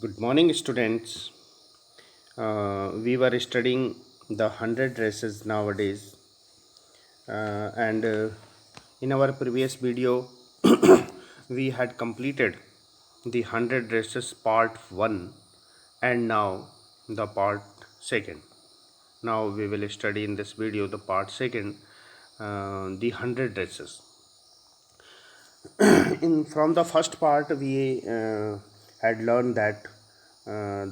Good morning, students. We were studying the 100 races nowadays, and in our previous video, we had completed the 100 races part 1 and now the part 2nd. Now we will study in this video the part 2nd, the 100 races. In from the first part we had learned that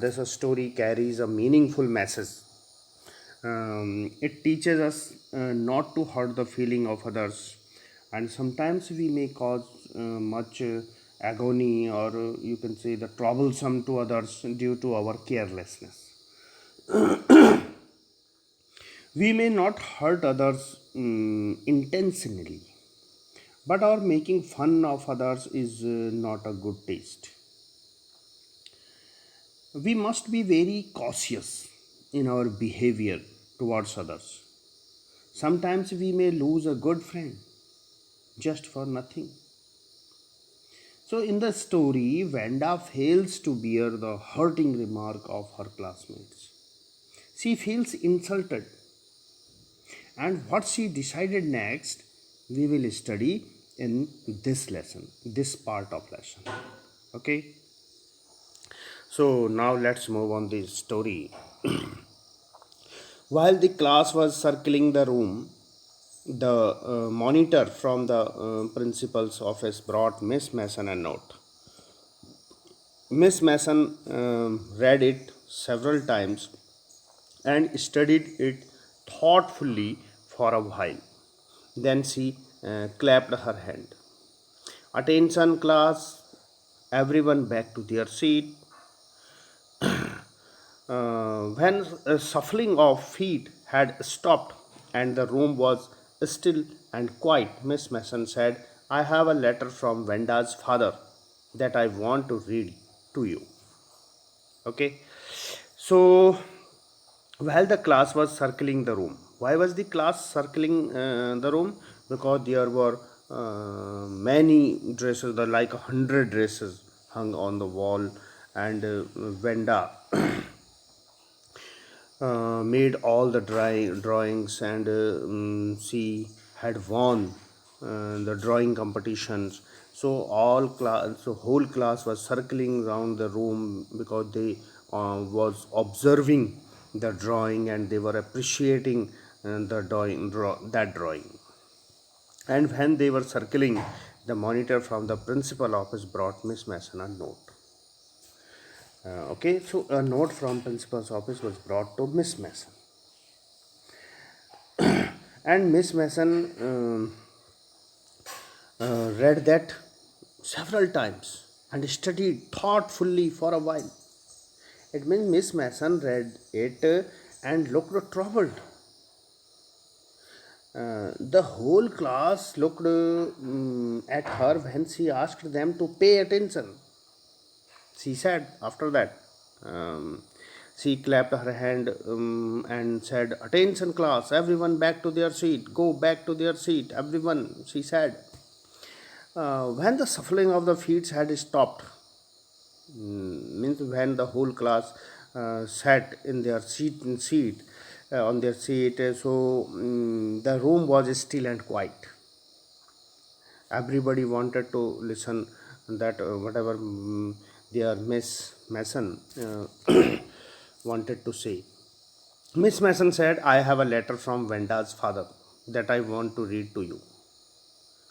this story carries a meaningful message. It teaches us not to hurt the feeling of others, and sometimes we may cause much agony, or you can say the troublesome to others due to our carelessness. We may not hurt others intentionally, but our making fun of others is not a good taste. We must be very cautious in our behavior towards others. Sometimes we may lose a good friend just for nothing. So, in the story, Vanda fails to bear the hurting remark of her classmates. She feels insulted, and what she decided next, we will study in this lesson, this part of lesson. Okay, so now let's move on the story. While the class was circling the room, the monitor from the principal's office brought Miss Mason a note. Miss Mason read it several times and studied it thoughtfully for a while. Then she clapped her hand. Attention, class, everyone back to their seat. When a shuffling of feet had stopped and the room was still and quiet, Miss Mason said, I have a letter from Venda's father that I want to read to you. Okay. So, while the class was circling the room, why was the class circling the room? Because there were many dresses, like 100 dresses hung on the wall, and Venda made all the drawings, and she had won the drawing competitions. So so whole class was circling around the room because they was observing the drawing, and they were appreciating that drawing. And when they were circling, the monitor from the principal office brought Miss Mason a note. Okay, so a note from principal's office was brought to Miss Mason, and Miss Mason read that several times and studied thoughtfully for a while. It means Miss Mason read it and looked troubled. The whole class looked at her when she asked them to pay attention. She said after that, she clapped her hand and said, Attention, class, everyone back to their seat, go back to their seat, everyone, she said. When the shuffling of the feet had stopped, means when the whole class sat in their seat on their seat, the room was still and quiet. Everybody wanted to listen that whatever their Miss Mason wanted to say. Miss Mason said, I have a letter from Venda's father that I want to read to you.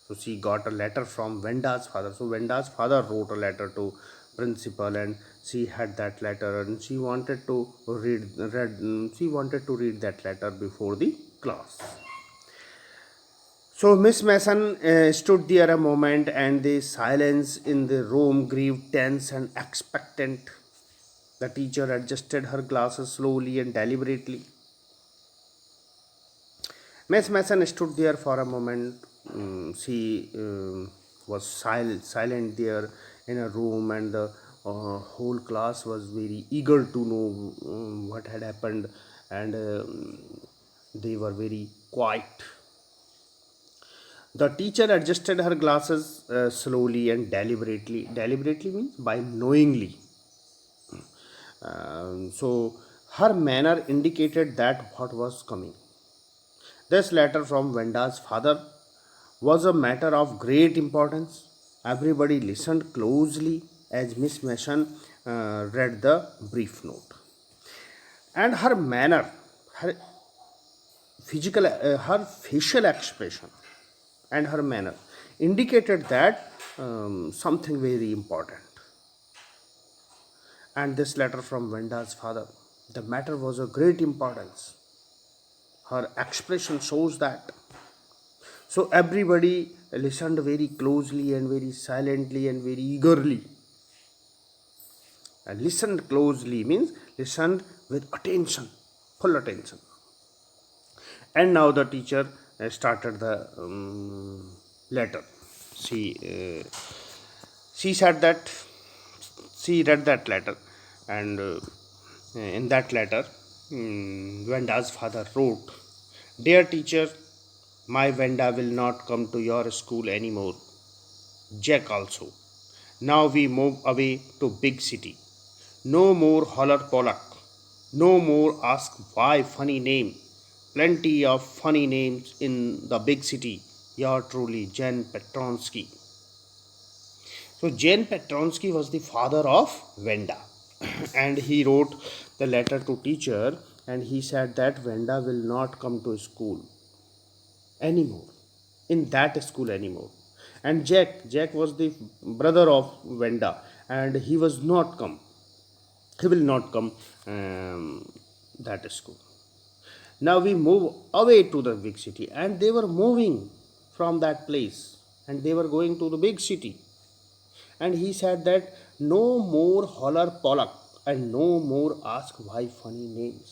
So she got a letter from Venda's father. So Venda's father wrote a letter to principal, and she had that letter, and she wanted to read that letter before the class. So Miss Mason stood there a moment, and the silence in the room grew tense and expectant. The teacher adjusted her glasses slowly and deliberately. Miss Mason stood there for a moment. She was silent there in a room, and the whole class was very eager to know what had happened, and they were very quiet. The teacher adjusted her glasses slowly and deliberately. Deliberately means by knowingly. So her manner indicated that what was coming. This letter from Venda's father was a matter of great importance. Everybody listened closely as Miss Mason read the brief note. And her manner, her her facial expression, and her manner indicated that something very important. And this letter from Venda's father, the matter was of great importance. Her expression shows that. So everybody listened very closely and very silently and very eagerly. And listened closely means listened with attention, full attention. And now the teacher started the letter. She she said that she read that letter, and in that letter, Venda's father wrote, "Dear teacher, my Venda will not come to your school anymore. Jack also. Now we move away to big city. No more holler Pollock. No more ask why funny name. Plenty of funny names in the big city. Your truly Jan Petronsky." So Jan Petronsky was the father of Venda, and he wrote the letter to teacher, and he said that Venda will not come to school anymore, in that school anymore. And Jack was the brother of Venda, and he was not come. He will not come that school. Now we move away to the big city, and they were moving from that place, and they were going to the big city. And he said that no more holler Pollock and no more ask why funny names.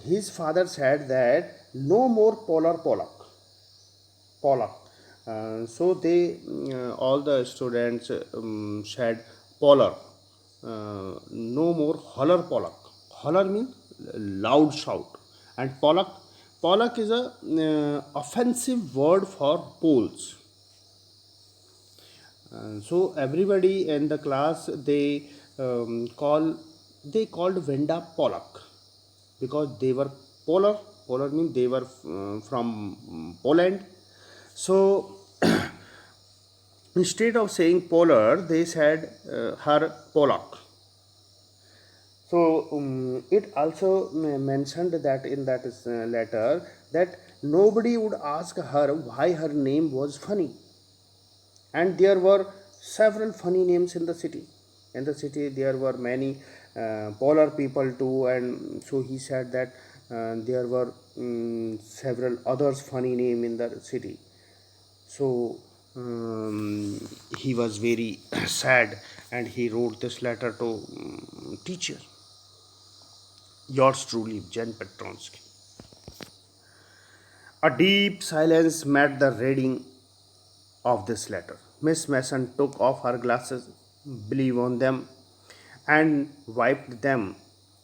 His father said that no more Pollock. So they all the students said Polar. No more holler Pollock. Holler means loud shout, and Pollock is a offensive word for Poles. So everybody in the class they called Venda Pollock because they were polar. Polar means they were from Poland. So instead of saying polar, they said her Pollock. So it also mentioned that in that letter that nobody would ask her why her name was funny, and there were several funny names in the city. In the city there were many polar people too, and so he said that there were several others funny name in the city. So he was very sad, and he wrote this letter to teacher. Yours truly, Jan Petronsky. A deep silence met the reading of this letter. Miss Mason took off her glasses, blew on them, and wiped them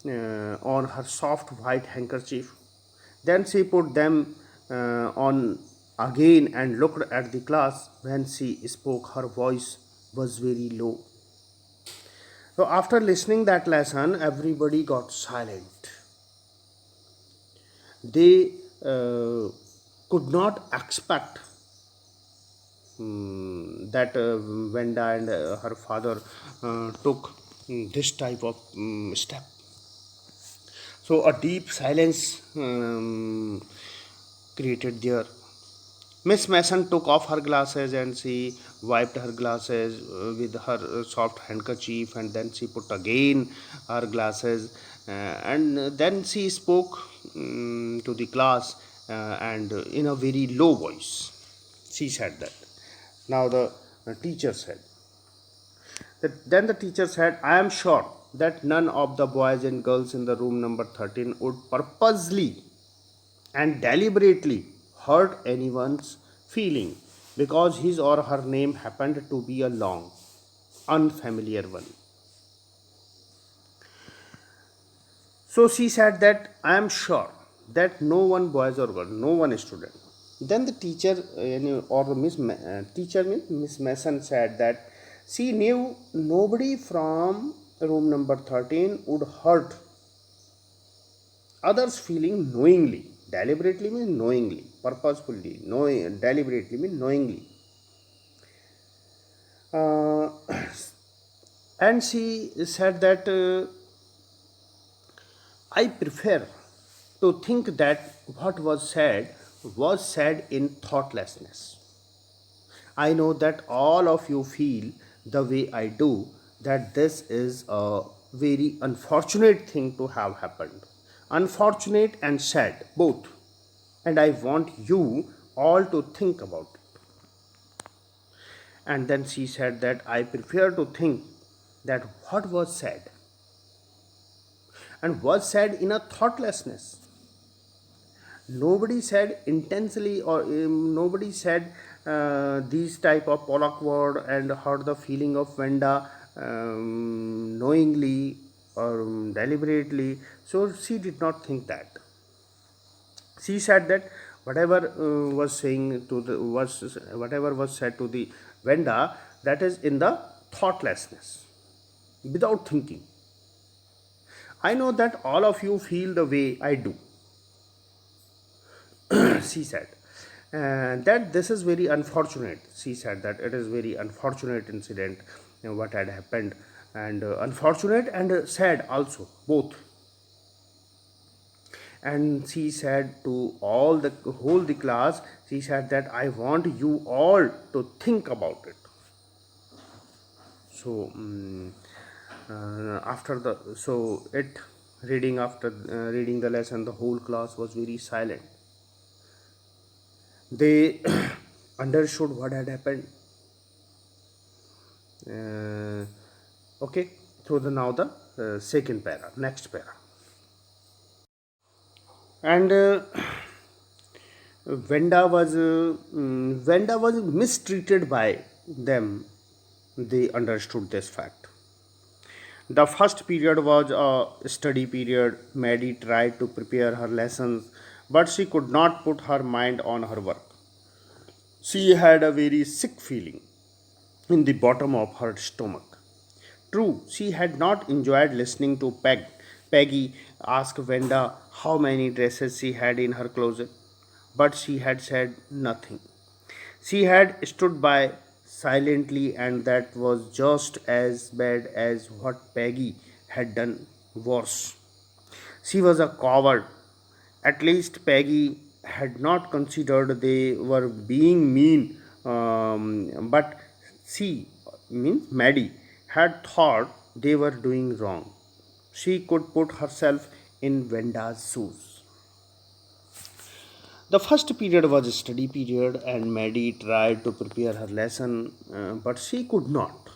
on her soft white handkerchief. Then she put them on again and looked at the class. When she spoke, her voice was very low. So after listening that lesson, everybody got silent. They could not expect that Venda and her father took this type of step. So a deep silence created there. Miss Mason took off her glasses and she wiped her glasses with her soft handkerchief, and then she put again her glasses, and then she spoke to the class, and in a very low voice she said that. Now the teacher said then the teacher said, "I am sure that none of the boys and girls in the room number 13 would purposely and deliberately hurt anyone's feeling because his or her name happened to be a long, unfamiliar one." So she said that I am sure that no one boys or girl, no one student Then the teacher, or the teacher means Miss Mason said that she knew nobody from room number 13 would hurt others feeling knowingly. Deliberately means knowingly, purposefully, knowing, deliberately means knowingly. Uh, and she said that I prefer to think that what was said in thoughtlessness. I know that all of you feel the way I do, that this is a very unfortunate thing to have happened. Unfortunate and sad, both. And I want you all to think about it. And then she said that I prefer to think that what was said and was said in a thoughtlessness. Nobody said intensely, or nobody said these type of Pollock word and hurt the feeling of Venda knowingly or deliberately. So she did not think that. She said that whatever was saying to the was whatever was said to the Venda, that is in the thoughtlessness, without thinking. I know that all of you feel the way I do, she said. And that this is very unfortunate. She said that it is very unfortunate incident, what had happened, and unfortunate and sad also, both. And she said to all the whole the class, she said that I want you all to think about it. So after the so it reading after reading the lesson, the whole class was very silent. They understood what had happened. Okay, through the now the second para, next para. And Venda was mistreated by them. They understood this fact. The first period was a study period. Maddie tried to prepare her lessons, but she could not put her mind on her work. She had a very sick feeling in the bottom of her stomach. True, she had not enjoyed listening to Peggy ask Venda how many dresses she had in her closet, but she had said nothing. She had stood by silently, and that was just as bad as what Peggy had done, worse. She was a coward. At least Peggy had not considered they were being mean, but she, means Maddie, had thought they were doing wrong. She could put herself in Venda's shoes. The first period was a study period, and Maddie tried to prepare her lesson, but she could not.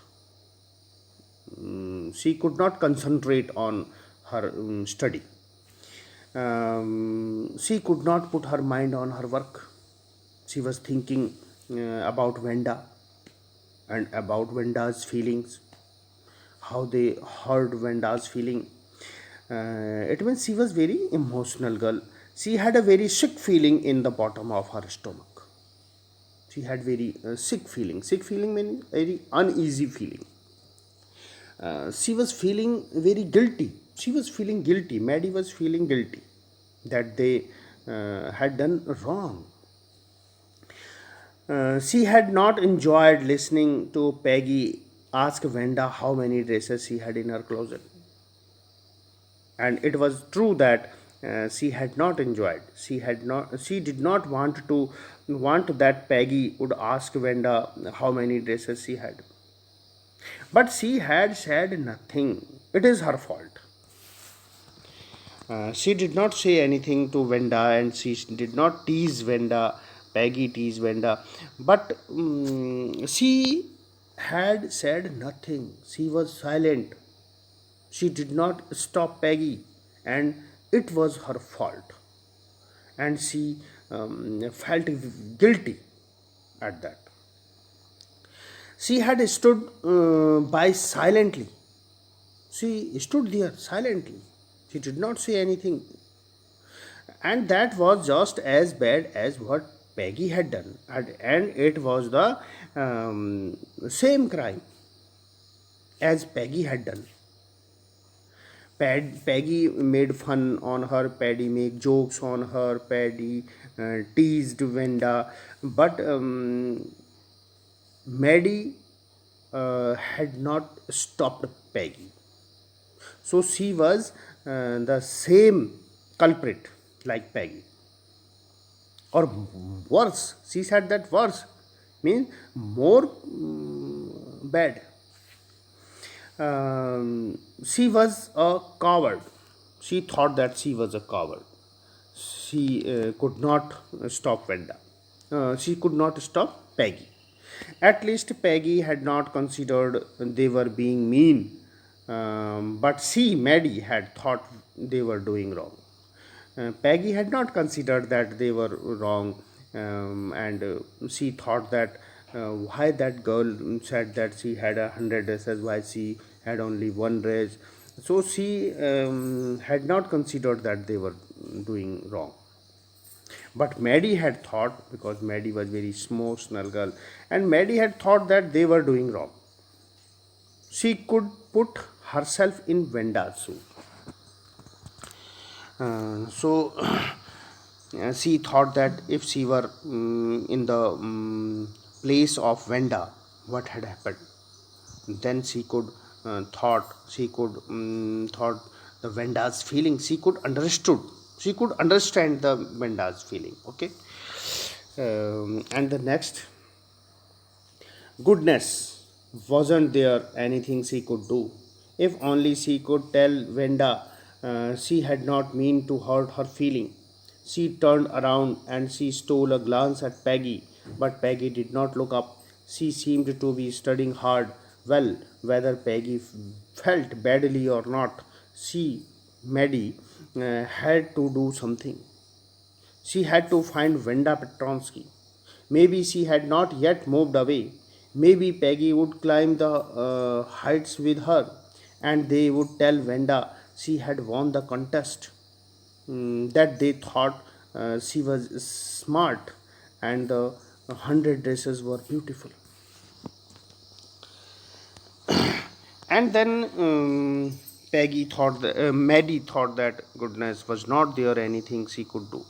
She could not concentrate on her study. She could not put her mind on her work. She was thinking about Venda and about Venda's feelings, how they hurt Venda's feeling. It means she was very emotional girl. She had a very sick feeling in the bottom of her stomach. She had very sick feeling. Sick feeling means very uneasy feeling. She was feeling very guilty. She was feeling guilty. Maddie was feeling guilty that they had done wrong. She had not enjoyed listening to Peggy ask Venda how many dresses she had in her closet. And it was true that she had not enjoyed. She did not want that Peggy would ask Venda how many dresses she had. But she had said nothing. It is her fault. She did not say anything to Venda, and she did not tease Venda. Peggy teased Venda, but she had said nothing. She was silent. She did not stop Peggy, and it was her fault. And she felt guilty at that. She had stood by silently. She stood there silently. She did not say anything. And that was just as bad as what Peggy had done, and it was the same crime as Peggy had done. Peggy made fun on her, Paddy made jokes on her, Paddy teased Wenda, but Maddie had not stopped Peggy. So she was the same culprit like Peggy. Or worse, she said that worse means more bad. She was a coward. She thought that she was a coward. She could not stop Venda. She could not stop Peggy. At least Peggy had not considered they were being mean, but she, Maddie, had thought they were doing wrong. Peggy had not considered that they were wrong, and she thought that why that girl said that she had 100 dresses, why she had only one dress. So she had not considered that they were doing wrong. But Maddie had thought, because Maddie was very emotional girl, and Maddie had thought that they were doing wrong. She could put herself in Venda's shoe. So she thought that if she were in the place of Venda, what had happened? Then she could thought the Venda's feeling. She could understand the Venda's feeling. Okay, and the next, goodness, wasn't there anything she could do? If only she could tell Venda she had not meant to hurt her feeling. She turned around and she stole a glance at Peggy, but Peggy did not look up. She seemed to be studying hard. Well, whether Peggy felt badly or not, she, Maddie, had to do something. She had to find Venda Petronsky. Maybe she had not yet moved away. Maybe Peggy would climb the heights with her, and they would tell Venda she had won the contest. That they thought she was smart, and the 100 dresses were beautiful. And then Maddie thought that goodness was not there anything she could do.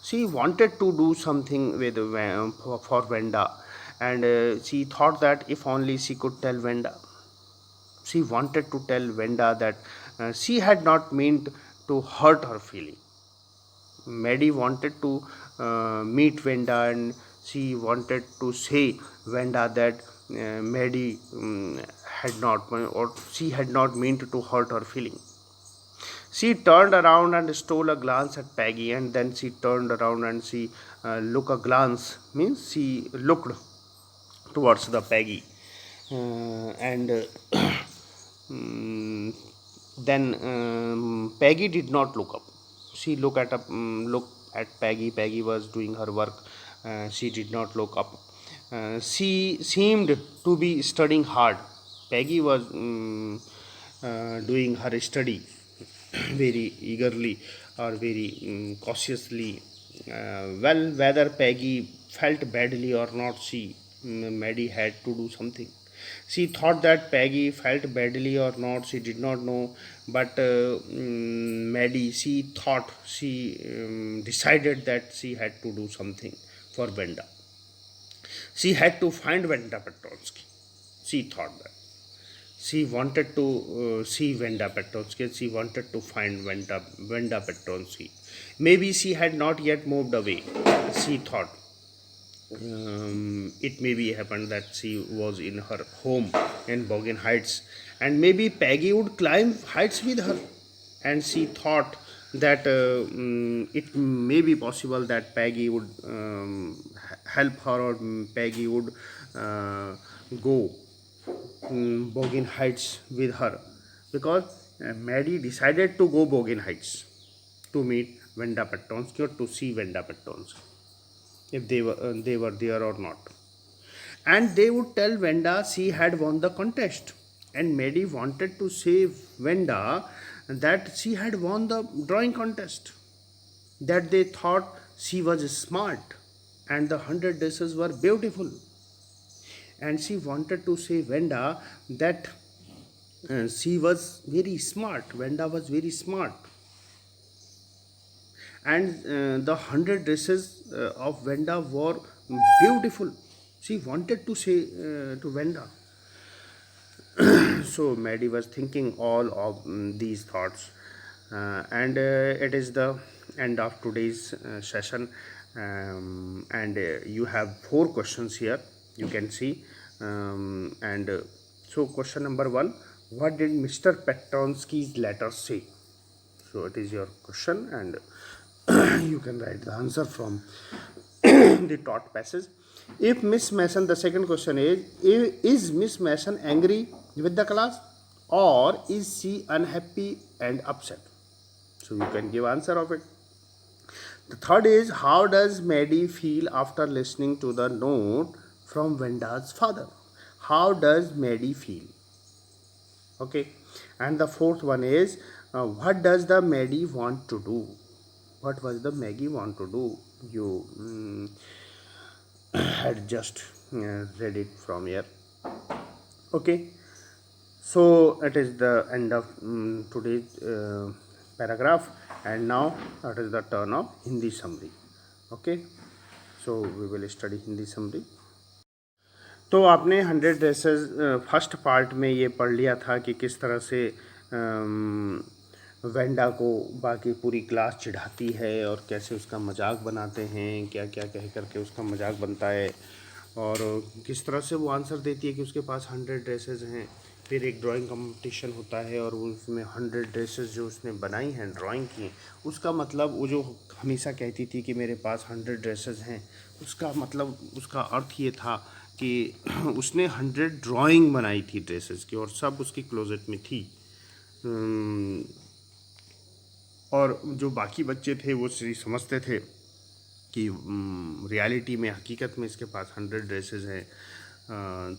She wanted to do something with for Venda, and she thought that if only she could tell Venda. She wanted to tell Venda that she had not meant to hurt her feeling. Maddie wanted to meet Venda, and she wanted to say Venda that Maddie had not, or she had not meant to hurt her feeling. She turned around and stole a glance at Peggy, and then she turned around and she looked a glance means she looked towards the Peggy, and mm, then Peggy did not look up. She looked at Peggy. Peggy was doing her work. She did not look up. She seemed to be studying hard. Peggy was doing her study very eagerly or very cautiously. Well, whether Peggy felt badly or not, Maddie had to do something. She thought that Peggy felt badly or not, she did not know. But Maddie, she thought, she decided that she had to do something for Venda. She had to find Venda Petronsky. She thought that. She wanted to see Venda Petronsky. She wanted to find Venda Petronsky. Maybe she had not yet moved away. She thought. It maybe happened that she was in her home in Bogan Heights, and maybe Peggy would climb heights with her, and she thought that it may be possible that Peggy would help her, or Peggy would go Bogan Heights with her, because Maddie decided to go Bogan Heights to meet Venda Petronsky, or to see Venda Petronsky, if they were there or not. And they would tell Venda she had won the contest, and Maddie wanted to say Venda that she had won the drawing contest, that they thought she was smart, and the 100 dresses were beautiful. And she wanted to say Venda that she was very smart. Venda was very smart. And the 100 dresses of Venda were beautiful. She wanted to say to Venda. So Maddie was thinking all of these thoughts, and it is the end of today's session. And you have 4 questions here, you can see. And so question number 1: what did Mr. Petronsky's letter say? So it is your question, and you can write the answer from the taught passage. If Miss Mason, the second question is Miss Mason angry with the class, or is she unhappy and upset? So you can give answer of it. The third is, how does Maddie feel after listening to the note from Venda's father? How does Maddie feel? Okay. And the fourth one is, what does the Maddie want to do? What was the Maggie want to do? You had just read it from here. Okay. So it is the end of today's paragraph, and now it is the turn of Hindi summary. Okay. So we will study Hindi summary. तो आपने 100 dresses first part में ये पढ़ लिया था कि किस तरह से वेंडा को बाकी पूरी क्लास चिढ़ाती है और कैसे उसका मजाक बनाते हैं, क्या क्या कह करके उसका मजाक बनता है, और किस तरह से वो आंसर देती है कि उसके पास 100 ड्रेसेस हैं। फिर एक ड्राइंग कंपटीशन होता है और वो उसमें 100 ड्रेसेस जो उसने बनाई हैं, ड्राइंग की हैं, उसका मतलब वो जो हमेशा कहती थी कि मेरे पास 100 ड्रेसेस हैं, उसका मतलब उसका अर्थ ये था कि उसने 100 ड्राइंग बनाई थी ड्रेसेस की, और सब उसकी क्लोजेट में थी। और जो बाकी बच्चे थे वो समझते थे कि रियलिटी में, हकीकत में इसके पास 100 ड्रेसेस हैं।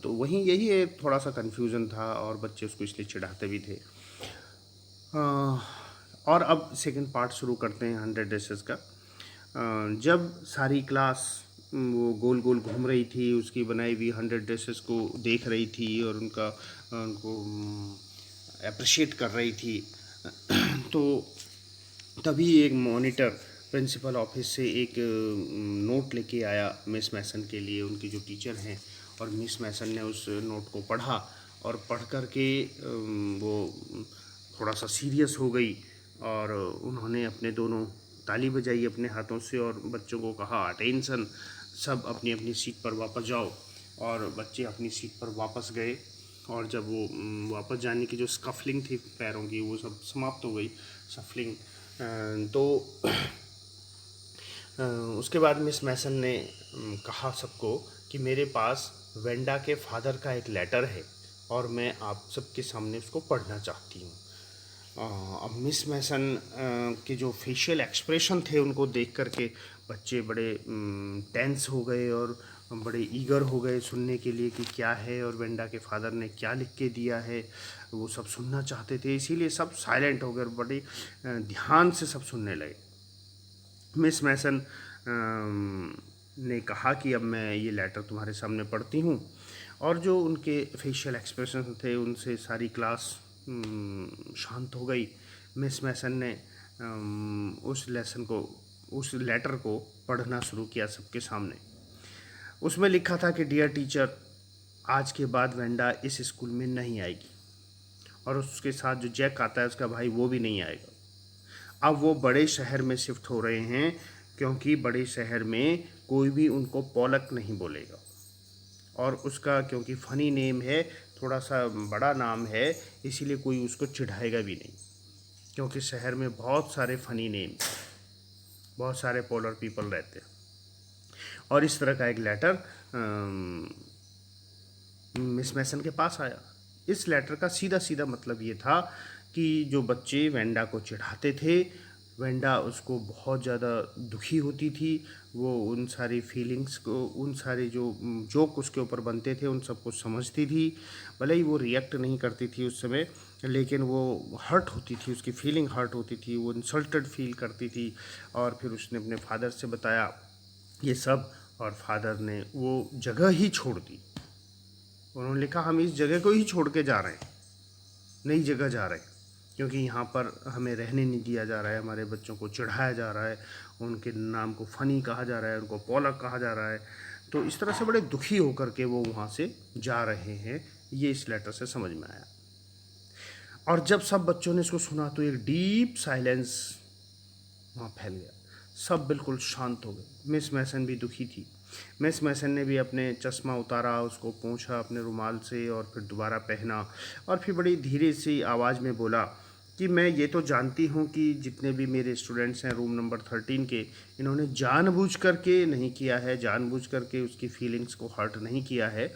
तो वहीं यही एक थोड़ा सा कन्फ्यूज़न था, और बच्चे उसको इसलिए चिढ़ाते भी थे। और अब सेकंड पार्ट शुरू करते हैं 100 ड्रेसेस का। जब सारी क्लास वो गोल गोल घूम रही थी, उसकी बनाई हुई 100 ड्रेसेस को देख रही थी और उनको अप्रिशिएट कर रही थी, तो तभी एक मॉनिटर प्रिंसिपल ऑफिस से एक नोट लेके आया मिस मैसन के लिए, उनकी जो टीचर हैं। और मिस मैसन ने उस नोट को पढ़ा, और पढ़ कर के वो थोड़ा सा सीरियस हो गई, और उन्होंने अपने दोनों ताली बजाई अपने हाथों से और बच्चों को कहा, अटेंशन, सब अपनी अपनी सीट पर वापस जाओ। और बच्चे अपनी सीट पर वापस गए, और जब वो वापस जाने की जो स्कफलिंग थी पैरों की, वो सब समाप्त हो गई, सफलिंग। तो उसके बाद मिस मैसन ने कहा सबको कि मेरे पास वेंडा के फादर का एक लेटर है, और मैं आप सबके सामने उसको पढ़ना चाहती हूँ। अब मिस मैसन के जो फेशियल एक्सप्रेशन थे, उनको देख करके बच्चे बड़े टेंस हो गए और बड़े ईगर हो गए सुनने के लिए कि क्या है और वेंडा के फादर ने क्या लिख के दिया है। वो सब सुनना चाहते थे, इसीलिए सब साइलेंट हो गए, बड़े ध्यान से सब सुनने लगे। मिस मैसन ने कहा कि अब मैं ये लेटर तुम्हारे सामने पढ़ती हूँ, और जो उनके फेशियल एक्सप्रेशन थे उनसे सारी क्लास शांत हो गई। मिस मैसन ने उस लेटर को पढ़ना शुरू किया सबके सामने। उसमें लिखा था कि डियर टीचर, आज के बाद वेंडा इस स्कूल में नहीं आएगी, और उसके साथ जो जैक आता है उसका भाई, वो भी नहीं आएगा। अब वो बड़े शहर में शिफ्ट हो रहे हैं, क्योंकि बड़े शहर में कोई भी उनको पॉलक नहीं बोलेगा, और उसका क्योंकि फ़नी नेम है, थोड़ा सा बड़ा नाम है, इसीलिए कोई उसको चिढ़ाएगा भी नहीं, क्योंकि शहर में बहुत सारे फ़नी नेम, बहुत सारे पोलर पीपल रहते हैं। और इस तरह का एक लेटर मिस मैसन के पास आया। इस लेटर का सीधा सीधा मतलब ये था कि जो बच्चे वेंडा को चिढ़ाते थे, वेंडा उसको बहुत ज़्यादा दुखी होती थी, वो उन सारी फीलिंग्स को, उन सारे जो जोक उसके ऊपर बनते थे, उन सबको समझती थी। भले ही वो रिएक्ट नहीं करती थी उस समय, लेकिन वो हर्ट होती थी, उसकी फीलिंग हर्ट होती थी, वो इंसल्टेड फील करती थी। और फिर उसने अपने फादर से बताया ये सब, और फादर ने वो जगह ही छोड़ दी। उन्होंने लिखा हम इस जगह को ही छोड़ के जा रहे हैं, नई जगह जा रहे हैं, क्योंकि यहाँ पर हमें रहने नहीं दिया जा रहा है, हमारे बच्चों को चिढ़ाया जा रहा है, उनके नाम को फ़नी कहा जा रहा है, उनको पॉलक कहा जा रहा है। तो इस तरह से बड़े दुखी होकर के वो वहाँ से जा रहे हैं, ये इस लेटर से समझ में आया। और जब सब बच्चों ने इसको सुना तो एक डीप साइलेंस वहाँ फैल गया। सब बिल्कुल शांत हो गए। मिस मैसन भी दुखी थी। मिस मैसन ने भी अपने चश्मा उतारा, उसको पोंछा अपने रुमाल से और फिर दोबारा पहना, और फिर बड़ी धीरे सी आवाज़ में बोला कि मैं ये तो जानती हूँ कि जितने भी मेरे स्टूडेंट्स हैं रूम नंबर 13 के, इन्होंने जानबूझ करके नहीं किया है, जानबूझ करके उसकी फीलिंग्स को हर्ट नहीं किया है,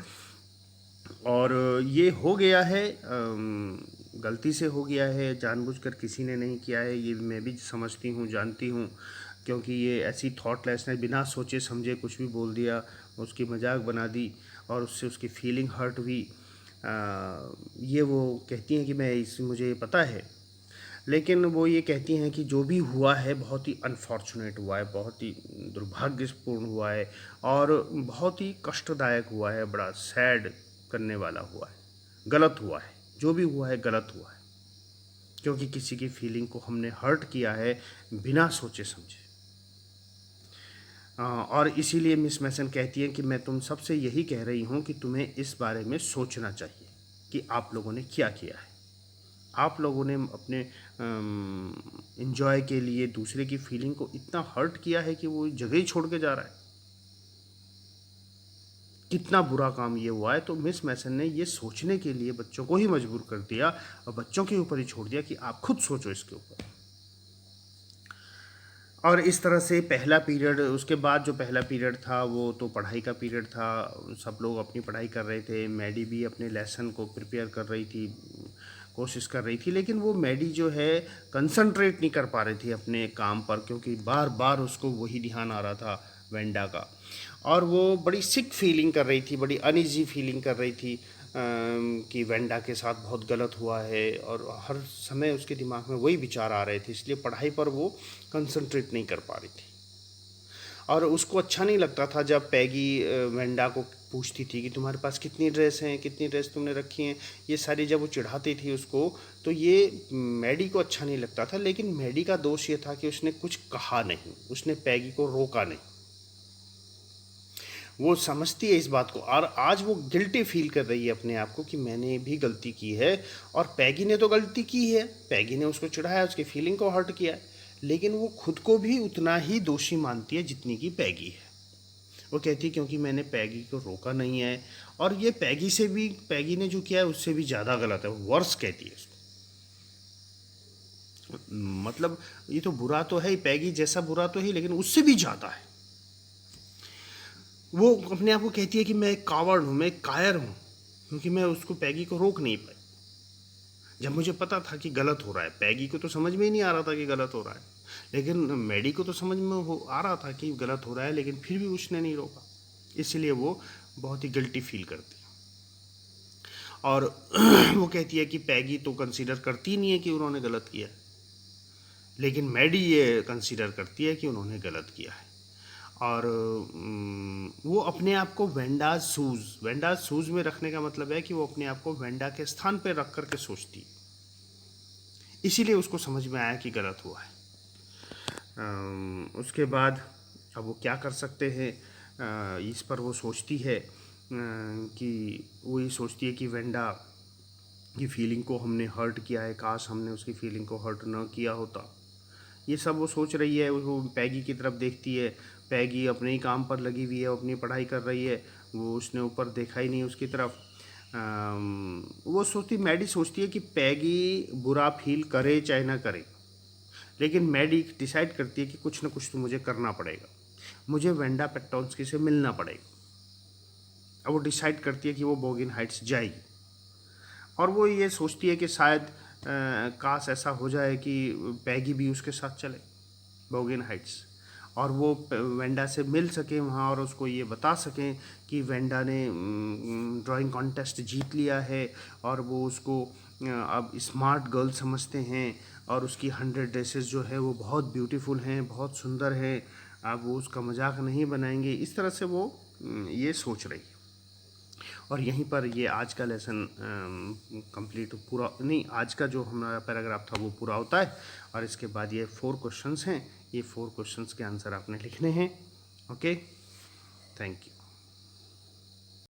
और ये हो गया है, गलती से हो गया है, जानबूझकर किसी ने नहीं किया है, ये मैं भी समझती हूँ, जानती हूँ, क्योंकि ये ऐसी थॉटलेस ने बिना सोचे समझे कुछ भी बोल दिया, उसकी मजाक बना दी और उससे उसकी फीलिंग हर्ट हुई। ये वो कहती हैं कि मुझे पता है, लेकिन वो ये कहती हैं कि जो भी हुआ है बहुत ही अनफॉर्चुनेट हुआ है, बहुत ही दुर्भाग्यपूर्ण हुआ है और बहुत ही कष्टदायक हुआ है, बड़ा सैड करने वाला हुआ है, गलत हुआ है, जो भी हुआ है गलत हुआ है, क्योंकि किसी की फीलिंग को हमने हर्ट किया है बिना सोचे समझे। और इसीलिए मिस मैसन कहती हैं कि मैं तुम सबसे यही कह रही हूँ कि तुम्हें इस बारे में सोचना चाहिए कि आप लोगों ने क्या किया है। आप लोगों ने अपने एंजॉय के लिए दूसरे की फीलिंग को इतना हर्ट किया है कि वो जगह ही छोड़ के जा रहा है। कितना बुरा काम ये हुआ है। तो मिस मैसन ने ये सोचने के लिए बच्चों को ही मजबूर कर दिया और बच्चों के ऊपर ही छोड़ दिया कि आप खुद सोचो इसके ऊपर। और इस तरह से पहला पीरियड, उसके बाद जो पहला पीरियड था वो तो पढ़ाई का पीरियड था। सब लोग अपनी पढ़ाई कर रहे थे, मैडी भी अपने लेसन को प्रिपेयर कर रही थी, कोशिश कर रही थी, लेकिन वो मैडी जो है कंसंट्रेट नहीं कर पा रही थी अपने काम पर, क्योंकि बार बार उसको वही ध्यान आ रहा था वेंडा का, और वो बड़ी सिक फीलिंग कर रही थी, बड़ी अनईजी फीलिंग कर रही थी कि वेंडा के साथ बहुत गलत हुआ है, और हर समय उसके दिमाग में वही विचार आ रहे थे, इसलिए पढ़ाई पर वो कंसंट्रेट नहीं कर पा रही थी। और उसको अच्छा नहीं लगता था जब पैगी वेंडा को पूछती थी कि तुम्हारे पास कितनी ड्रेस हैं, कितनी ड्रेस तुमने रखी हैं, ये सारी जब वो चिढ़ाती थी उसको, तो ये मैडी को अच्छा नहीं लगता था। लेकिन मैडी का दोष ये था कि उसने कुछ कहा नहीं, उसने पैगी को रोका नहीं। वो समझती है इस बात को, और आज वो गिल्टी फील कर रही है अपने आप को कि मैंने भी गलती की है, और पैगी ने तो गलती की है, पैगी ने उसको चिढ़ाया, उसकी फीलिंग को हर्ट किया है, लेकिन वो खुद को भी उतना ही दोषी मानती है जितनी की पैगी है। वो कहती है क्योंकि मैंने पैगी को रोका नहीं है, और ये पैगी से भी, पैगी ने जो किया है उससे भी ज़्यादा गलत है, वर्स कहती है उसको। मतलब ये तो बुरा तो है ही, पैगी जैसा बुरा तो है, लेकिन उससे भी ज़्यादा है। वो अपने आप को कहती है कि मैं एक कावड़ हूँ, मैं एक कायर हूँ, क्योंकि मैं उसको पैगी को रोक नहीं पाई, जब मुझे पता था कि गलत हो रहा है। पैगी को तो समझ में ही नहीं आ रहा था कि गलत हो रहा है, लेकिन मैडी को तो समझ में आ रहा था कि गलत हो रहा है, लेकिन फिर भी उसने नहीं रोका, इसलिए वो बहुत ही गिल्टी फील करती है। और वो कहती है कि पैगी तो कंसीडर करती नहीं है कि उन्होंने गलत किया है, लेकिन मैडी ये कंसीडर करती है कि उन्होंने गलत किया है। और वो अपने आप को वेंडाज शूज़ में रखने का मतलब है कि वो अपने आप को वेंडा के स्थान पर रख कर के सोचती, इसीलिए उसको समझ में आया कि गलत हुआ है। उसके बाद अब वो क्या कर सकते हैं, इस पर वो सोचती है कि वो ये सोचती है कि वेंडा की फीलिंग को हमने हर्ट किया है, काश हमने उसकी फीलिंग को हर्ट ना किया होता। ये सब वो सोच रही है। वो पैगी की तरफ देखती है, पैगी अपने ही काम पर लगी हुई है, अपनी पढ़ाई कर रही है, वो उसने ऊपर देखा ही नहीं उसकी तरफ। वो मैडी सोचती है कि पैगी बुरा फील करे चाहे ना करे, लेकिन मैडी डिसाइड करती है कि कुछ ना कुछ तो मुझे करना पड़ेगा, मुझे वेंडा पेट्टोंस्की से मिलना पड़ेगा। अब वो डिसाइड करती है कि वो बोगिन हाइट्स जाएगी, और वो ये सोचती है कि शायद काश ऐसा हो जाए कि पैगी भी उसके साथ चले बोगिन हाइट्स, और वो वेंडा से मिल सकें वहाँ, और उसको ये बता सकें कि वेंडा ने ड्राइंग कॉन्टेस्ट जीत लिया है, और वो उसको अब स्मार्ट गर्ल समझते हैं, और उसकी 100 ड्रेसेस जो है वो बहुत ब्यूटीफुल हैं, बहुत सुंदर हैं, आप वो उसका मजाक नहीं बनाएंगे, इस तरह से वो ये सोच रही है। और यहीं पर ये आज का लेसन कंप्लीट पूरा नहीं, आज का जो हमारा पैराग्राफ था वो पूरा होता है। और इसके बाद ये 4 क्वेश्चंस हैं, ये 4 क्वेश्चंस के आंसर आपने लिखने हैं। Okay, thank you.